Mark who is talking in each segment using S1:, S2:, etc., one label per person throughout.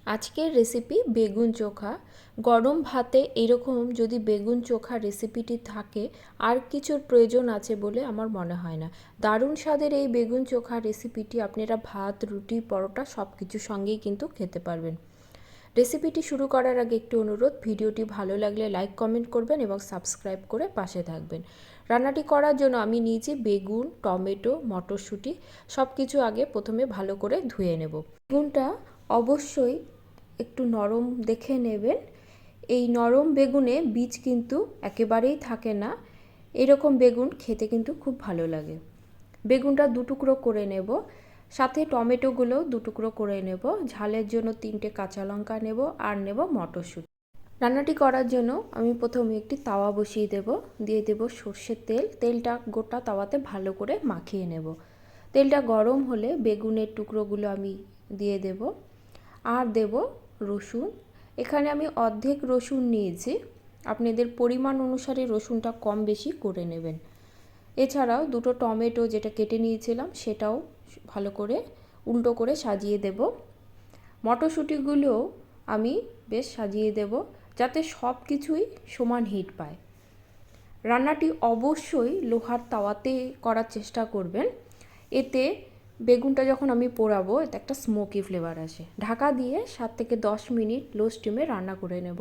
S1: আজকের রেসিপি বেগুন চোখা। গরম ভাতে এরকম যদি বেগুন চোখা রেসিপিটি থাকে আর কিছুর প্রয়োজন আছে বলে আমার মনে হয় না। দারুণ স্বাদের এই বেগুন চোখা রেসিপিটি আপনারা ভাত, রুটি, পরোটা সব কিছুর সঙ্গেই কিন্তু খেতে পারবেন। রেসিপিটি শুরু করার আগে একটি অনুরোধ, ভিডিওটি ভালো লাগলে লাইক কমেন্ট করবেন এবং সাবস্ক্রাইব করে পাশে থাকবেন। রান্নাটি করার জন্য আমি নিয়েছি বেগুন, টমেটো, মটরশুঁটি সব কিছু আগে প্রথমে ভালো করে ধুয়ে নেব। বেগুনটা অবশ্যই একটু নরম দেখে নেবেন। এই নরম বেগুনে বীজ কিন্তু একেবারেই থাকে না। এরকম বেগুন খেতে কিন্তু খুব ভালো লাগে। বেগুনটা দুটুকরো করে নেব, সাথে টমেটোগুলো দুটুকরো করে নেব। ঝালের জন্য 3টে কাঁচা লঙ্কা নেব আর নেব মটরশুঁটি। রান্নাটি করার জন্য আমি প্রথমে একটি তাওয়া বসিয়ে দেব, দিয়ে দেব সর্ষের তেল। তেলটা গোটা তাওয়াতে ভালো করে মাখিয়ে নেব। তেলটা গরম হলে বেগুনের টুকরোগুলো আমি দিয়ে দেব আর দেব রসুন। এখানে আমি অর্ধেক রসুন নিয়েছি, আপনাদের পরিমাণ অনুসারে রসুনটা কম বেশি করে নেবেন। এছাড়াও 2টো টমেটো যেটা কেটে নিয়েছিলাম সেটাও ভালো করে উল্টো করে সাজিয়ে দেব। মটরশুঁটিগুলোও আমি বেশ সাজিয়ে দেব যাতে সব কিছুই সমান হিট পায়। রান্নাটি অবশ্যই লোহার তাওয়াতে করার চেষ্টা করবেন, এতে বেগুনটা যখন আমি পোড়াবো এতে একটা স্মোকি ফ্লেভার আসে। ঢাকা দিয়ে 7 থেকে 10 মিনিট লো স্টিমে রান্না করে নেব।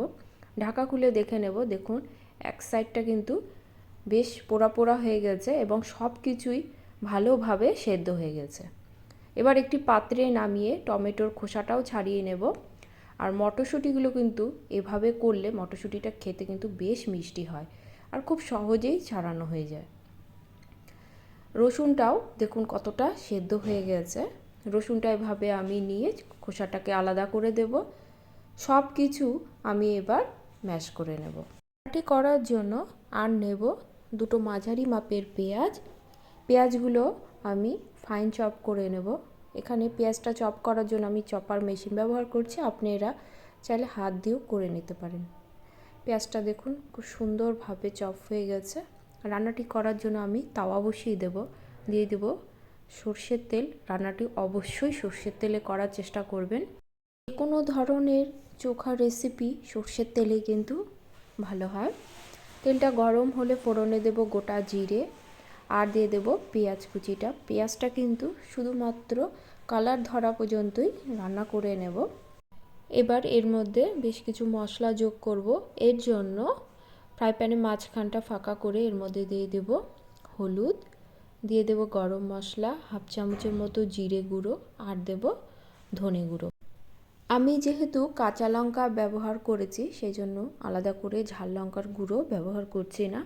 S1: ঢাকা খুলে দেখে নেব, দেখুন এক সাইডটা কিন্তু বেশ পোড়া পোড়া হয়ে গেছে এবং সব কিছুই ভালোভাবে সেদ্ধ হয়ে গেছে। এবার একটি পাত্রে নামিয়ে টমেটোর খোসাটাও ছাড়িয়ে নেব। আর মটরশুঁটিগুলো কিন্তু এভাবে করলে মটরশুঁটিটা খেতে কিন্তু বেশ মিষ্টি হয় আর খুব সহজেই ছাড়ানো হয়ে যায়। রসুনটাও দেখুন কতটা সেদ্ধ হয়ে গেছে। রসুনটা এভাবে আমি নিয়ে খোসাটাকে আলাদা করে দেব। সব কিছু আমি এবার ম্যাশ করে নেব। এটি করার জন্য আর নেব 2টো মাঝারি মাপের পেঁয়াজ। পেঁয়াজগুলো আমি ফাইন চপ করে নেব। এখানে পেঁয়াজটা চপ করার জন্য আমি চপার মেশিন ব্যবহার করছি, আপনারা চাইলে হাত দিয়েও করে নিতে পারেন। পেঁয়াজটা দেখুন খুব সুন্দরভাবে চপ হয়ে গেছে। রান্নাটি করার জন্য আমি তাওয়া বসিয়ে দেব, দিয়ে দেব সর্ষের তেল। রান্নাটি অবশ্যই সর্ষের তেলে করার চেষ্টা করবেন। যে কোনো ধরনের চোখা রেসিপি সর্ষের তেলেই কিন্তু ভালো হয়। তেলটা গরম হলে ফোড়নে দেব গোটা জিরে আর দিয়ে দেব পেঁয়াজ কুচিটা। পেঁয়াজটা কিন্তু শুধুমাত্র কালার ধরা পর্যন্তই রান্না করে নেব। এবার এর মধ্যে বেশ কিছু মশলা যোগ করব। এর জন্য ফ্রাই প্যানে মাঝখানটা ফাঁকা করে এর মধ্যে দিয়ে দেব হলুদ, দিয়ে দেব গরম মশলা, হাফ চামচের মতো জিরে গুঁড়ো আর দেব ধনে গুঁড়ো। আমি যেহেতু কাঁচা লঙ্কা ব্যবহার করেছি সেই জন্য আলাদা করে ঝাল লঙ্কার গুঁড়ো ব্যবহার করছি না।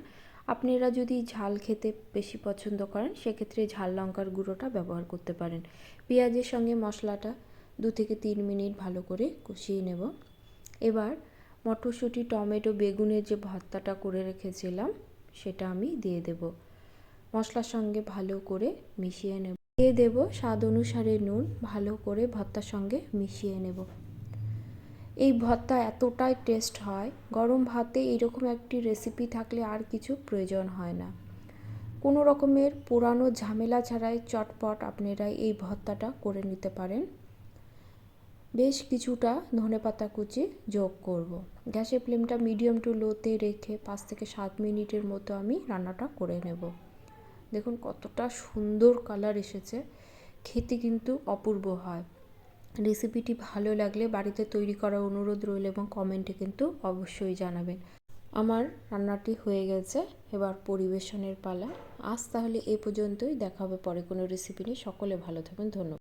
S1: আপনারা যদি ঝাল খেতে বেশি পছন্দ করেন সেক্ষেত্রে ঝাল লঙ্কার গুঁড়োটা ব্যবহার করতে পারেন। পেঁয়াজের সঙ্গে মশলাটা 2 থেকে 3 মিনিট ভালো করে কষিয়ে নেব। এবার মটরশুঁটি, টমেটো, বেগুনের যে ভর্তাটা করে রেখেছিলাম সেটা আমি দিয়ে দেব। মশলার সঙ্গে ভালো করে মিশিয়ে নেব। দিয়ে দেব স্বাদ অনুসারে নুন। ভালো করে ভর্তার সঙ্গে মিশিয়ে নেব। এই ভর্তা এতটাই টেস্ট হয়, গরম ভাতে এরকম একটি রেসিপি থাকলে আর কিছু প্রয়োজন হয় না। কোনো রকমের পোড়ানো ঝামেলা ছাড়াই চটপট আপনারা এই ভর্তাটা করে নিতে পারেন। বেশ কিছুটা ধনেপাতা কুচি যোগ করব। গ্যাসের ফ্লেমটা মিডিয়াম টু লোতে রেখে 5 থেকে 7 মিনিটের মতো আমি রান্নাটা করে নেব। দেখুন কতটা সুন্দর কালার এসেছে, খেতে কিন্তু অপূর্ব হয়। রেসিপিটি ভালো লাগলে বাড়িতে তৈরি করার অনুরোধ রইল এবং কমেন্টে কিন্তু অবশ্যই জানাবেন। আমার রান্নাটি হয়ে গেছে, এবার পরিবেশনের পালা। আজ তাহলে এই পর্যন্তই, দেখা হবে পরে কোনো রেসিপি নিয়ে। সকলে ভালো থাকবেন, ধন্যবাদ।